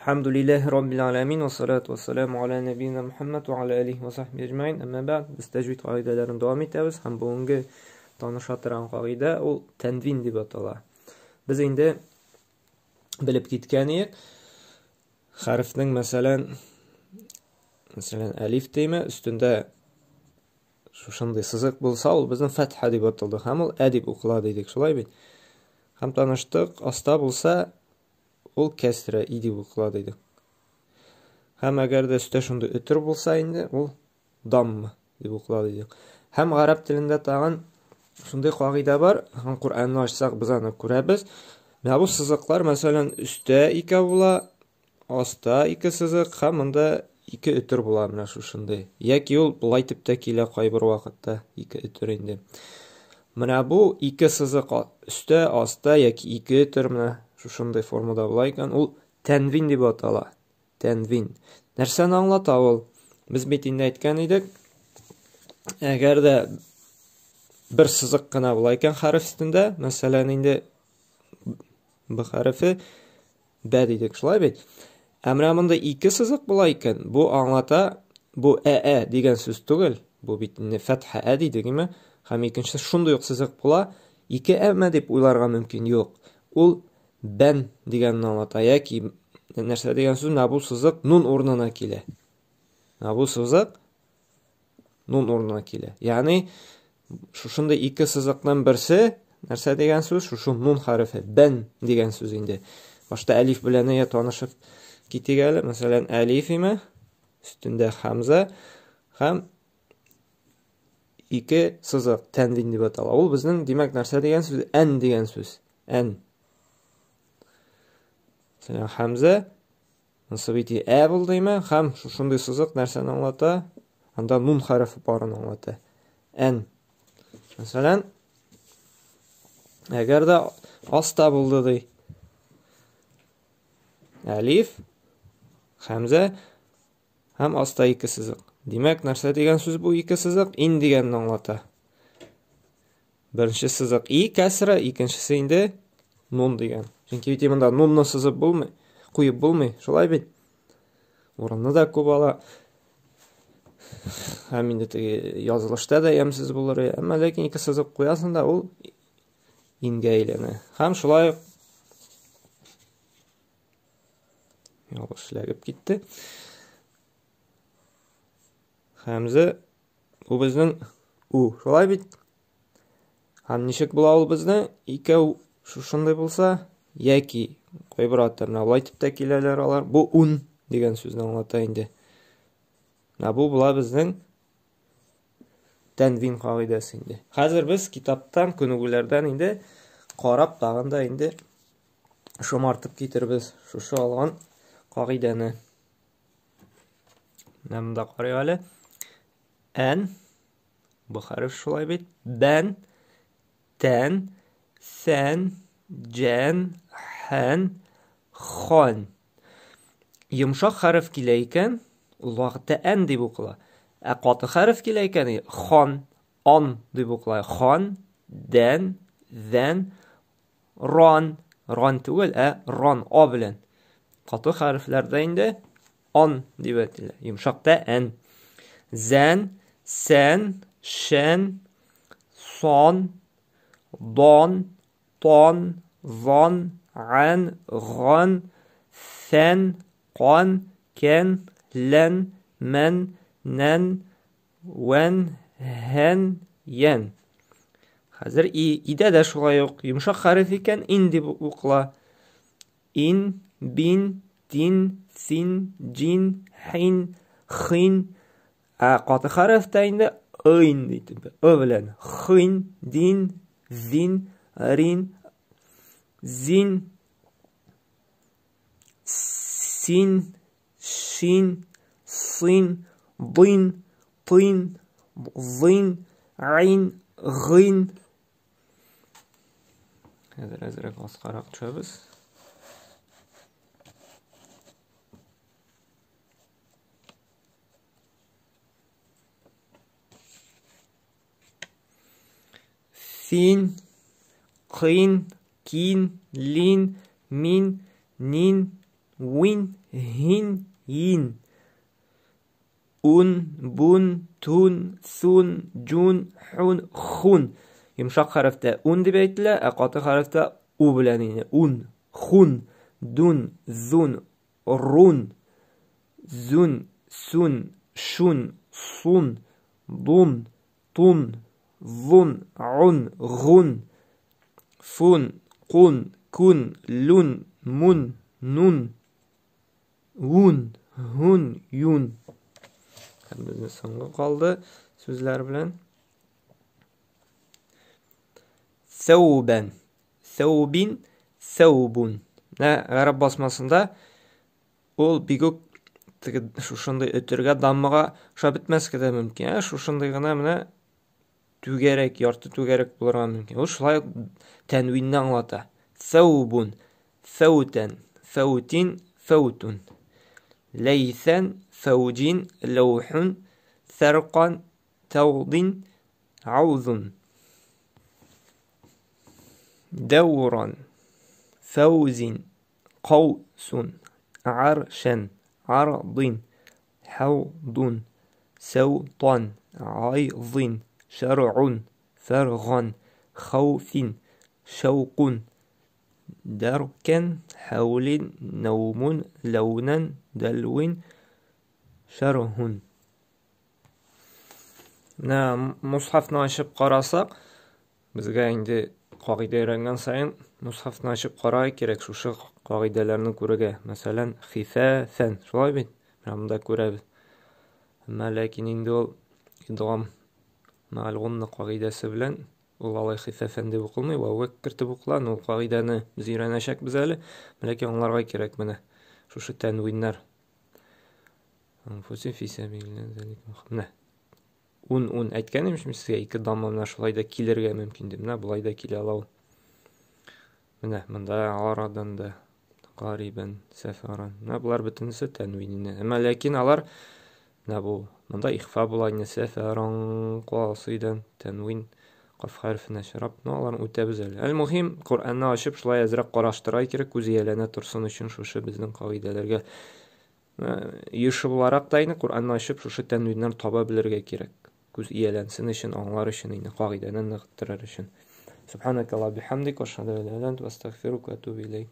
Elhamdülillahi Rabbil alemin ve salatu ve selamu ala nebiyyina Muhammed ve ala alihi ve sahbihi ecmaîn. Amma ba'd, biz tecvid qaidələrini davam etəmiz. Həm bugünkü tanışatıran qaidə o tənvin deb atalar. Biz indi bilib kitkəniyik. Hərfnin məsələn əlif deyimi üstündə şuşunday sızıq bulsa, ol bizin fəthə deb atıldı. Həm ol ədib oxula dedik, şulay bil. Həm tanışdıq, asta bulsa ol kəsrə idib oxula dedik. Həm əgər də üstə şunda ötür bulsa indi ol damma deb oxula dedik. Həm ərəb dilində tağın şunday qaidə var. Həm Qur'anı açsaq biz onu görəbiz. Və bu sızıqlar məsələn üstə iki bula, asta iki sızıq, həm onda iki ötür bula mənə şunday. Яки ol bulaytıb da kilə qaybır vaqtda iki ötür indi. Mənə bu iki sızıq üstə, asta яки iki ötür mənə şunday formada bulayken ol tənvin deb atala. Tənvin. Nərsəni anlata ol? Biz betində aytgan idik. Əgər də bir sızıq qına bulayken hərf üstündə, məsələn indi bu hərfi bə dedik, şulay bil. Əmrəmində iki sızıq bulayken bu anlata bu ə degan söz түгел. Bu bitində fəthə ə dedik mi? Həm ikincisi şunda yox sızıq bula. İki əmə deb uylarga mümkün yox. Ol ben deganini anlata. Яки нәрсә дигән сүз bu sızıq nun ornuna килә. Bu sızıq nun ornuna килә. Yani şuşunda iki sızıqdan birisi нәрсә дигән сүз? Şuшу nun hərfi ben degan söz indi. Başta əlif белән ya tanışıb китик әле. Məsələn əlif име üstündə hamza həm iki sızıq tənvin дип атала. Ул безнең демәк нәрсә дигән сүз? Ən дигән сүз. Ən. Mesela hamza nasıl biti ə bulduyma ham şunday sızıq nərsəni anlata, anda nun hərfi barını anlata. Ən. Məsələn əgər də asta buldu dey. Əlif, hamza ham asta iki sızıq. Demək нәрсә degen söz bu iki sızıq in deganini anlata. Birinci sızıq i kəsra, ikincisi indi nun degan. Çünki bitimində nunnu sızıb bulmay, qoyub bulmay, şulay bil. Oranda da көп ala. Həm indi yazılışda da yəmsiz bulur. Amma lakin iki sızıb qoyasan da ol ingə eylənə. Həm şulay yavaşlayıb getdi. Hamza bu bizning u, şulay bil. Həm nişik bula ol bizning iki şunday bulsa яки qoyub atlarına bulaytıb da kilələr alar. Bu un degan sözni anlata indi. Bu bula bizning tənvin qaidəsi indi. Hazır biz kitapdan, könügülərdən indi qarab dağında indi şomartıb getirbiz şuşu alğan qaidəni. Nəmdə qarayıq hələ. Ən bu hərf şulay bil. Bən, tən, sən, cən, hän, xan. Yumşaq hərf kiləyikən ul vaqtda ən deb oqula. Qatı hərf kiləyikən xan, an deb oqula. Xan, dən, zən, ran. Ran түгел, ran a bilən. Qatı hərflərdə indi an deb etilir. Yumşaqda ən. Zən, sən, şən, son, don, ton, zon, an, g'an, sən, qan, kən, lən, mən, nən, vən, hän, yen. Hazır idə də şulay yox. Yumşaq hərf ikən in deb oqula. In, bin, din, sin, cin, hin, xin. Qatı hərfdə indi in deyib. Ö bilən. Xin, din, zin, rin, zin, sin, şin, sin, din, tin, zin, ayn, g'in. Azraq asqaraq tushamiz. Sin, qin, kin, lin, min, nin, win, hин, yin. Un, bun, tun, sun, jun, hun, hun. Yumşaq hərfdə un deb aytdilar, qatı hərfdə u bilan yine. Un, hun, dun, zun, run, zun, sun, shun, sun, dun, tun, zun, un, gun, fun, qun, kun, lun, mun, nun, un, hun, yun. Bizning songa qoldi so'zlar bilan. Thawban, thawbin, thawbun. Arab basmasında ol bigok şuşunday ötürgə dammağa şab bitməskə də mümkün. Şuşunday gına mənə tügərək, yartı tügərək bularga mümkün. O şulay tənvinni anlata. Thawbun, thawtan, thawtin, thawtun. Leysen, thawjin, lawhun, tharqan, tawdin, awzun. Dawran, fawzin, qawsun, arshan, ardin, hawdun, sawtan, aydin, shar'un, farghan, khawfin, shawqun, دركا حول نوم لونا دلو شره. Mushafni açıp qarasaq, bizga endi qoida öyrəngan sayın mushafni açıp qarayıq kerak şu qoidalarini ko'rga. Masalan, xifafan, şulay bit. Bunda ko'ramiz. Amma lakin endi ol idgam ma'lumni qoidasi bilan ol alay xifafan deb o'qilmay, va kiritib o'qilan. Ol qoidani biz öyrənəşək biz әле, lakin onlarga kerak mana şu tanvinlar. Anfusi fi sabilillah zalik. Un aytgan edim sizga, ikki dammalar şulayda kelirga mümkün deb. Bulayda kela alab. Mana bunda aradan da qariban safaran. Bular bitinisi tanvinni. Amma lakin alar bu bunda ixfa bulayni safaran qasidan tanvin qaf harfini şarab. Alarni o'tabız әле. Al-muhim Qur'onni açıp şulay azraq qarashtiray kerak, ko'z yelana tursin uchun şu bizning qoidalarga yüşü olarak da yine Qur'onni açıp şu tanvinlarni topa bilirga kerak. Göz iyalansin için, anlar için, yine qaidadan nıqtırar için. Subhanakallah bihamdik, ve şahadu la ilaha illa ente, ve estağfiruke ve etûbü ileyk.